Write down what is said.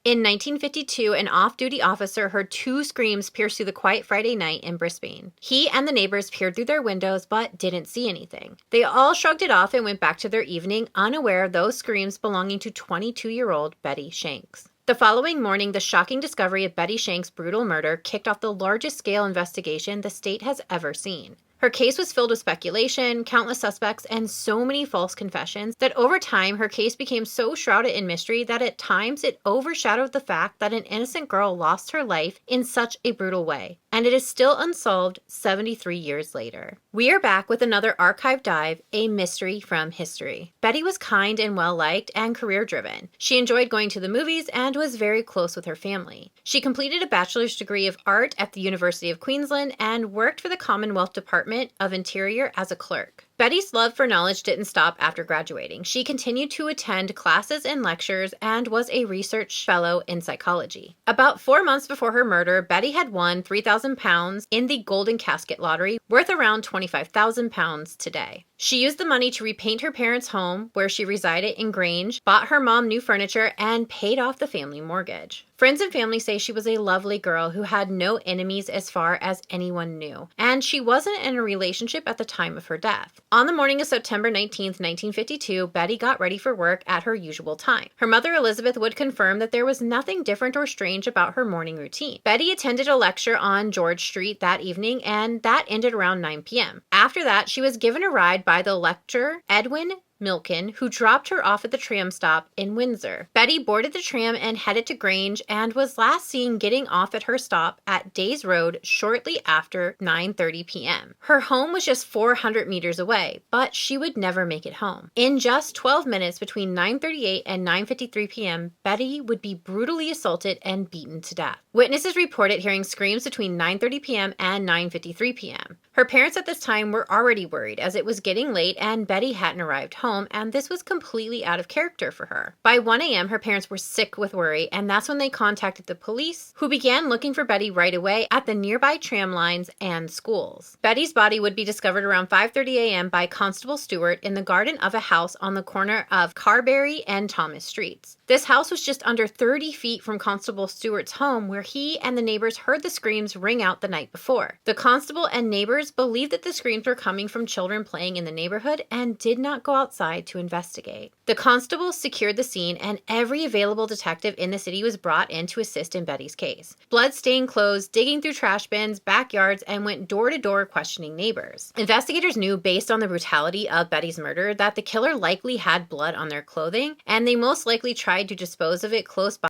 In 1952, an off-duty officer heard two screams pierce through the quiet Friday night in Brisbane. He and the neighbors peered through their windows but didn't see anything. They all shrugged it off and went back to their evening, unaware of those screams belonging to 22-year-old Betty Shanks. The following morning, the shocking discovery of Betty Shanks' brutal murder kicked off the largest-scale investigation the state has ever seen. Her case was filled with speculation, countless suspects, and so many false confessions that over time her case became so shrouded in mystery that at times it overshadowed the fact that an innocent girl lost her life in such a brutal way. And it is still unsolved 73 years later. We are back with another archive dive, a mystery from history. Betty was kind and well-liked and career-driven. She enjoyed going to the movies and was very close with her family. She completed a bachelor's degree of art at the University of Queensland and worked for the Commonwealth Department of Interior as a clerk. Betty's love for knowledge didn't stop after graduating. She continued to attend classes and lectures and was a research fellow in psychology. About 4 months before her murder, Betty had won £3,000 in the Golden Casket lottery, worth around £25,000 today. She used the money to repaint her parents' home, where she resided in Grange, bought her mom new furniture, and paid off the family mortgage. Friends and family say she was a lovely girl who had no enemies as far as anyone knew, and she wasn't in a relationship at the time of her death. On the morning of September 19th, 1952, Betty got ready for work at her usual time. Her mother, Elizabeth, would confirm that there was nothing different or strange about her morning routine. Betty attended a lecture on George Street that evening, and that ended around 9 p.m. After that, she was given a ride by the lecturer, Edwin Milken, who dropped her off at the tram stop in Windsor. Betty boarded the tram and headed to Grange and was last seen getting off at her stop at Days Road shortly after 9:30 p.m. Her home was just 400 meters away, but she would never make it home. In just 12 minutes between 9:38 and 9:53 p.m., Betty would be brutally assaulted and beaten to death. Witnesses reported hearing screams between 9:30 p.m. and 9:53 p.m. Her parents at this time were already worried as it was getting late and Betty hadn't arrived home, and this was completely out of character for her. By 1 a.m., her parents were sick with worry, and that's when they contacted the police, who began looking for Betty right away at the nearby tram lines and schools. Betty's body would be discovered around 5:30 a.m. by Constable Stewart in the garden of a house on the corner of Carberry and Thomas Streets. This house was just under 30 feet from Constable Stewart's home, where he and the neighbors heard the screams ring out the night before. The constable and neighbors believed that the screams were coming from children playing in the neighborhood and did not go outside to investigate. The constable secured the scene, and every available detective in the city was brought in to assist in Betty's case. Blood-stained clothes, digging through trash bins, backyards, and went door to door questioning neighbors. Investigators knew, based on the brutality of Betty's murder, that the killer likely had blood on their clothing, and they most likely tried to dispose of it close by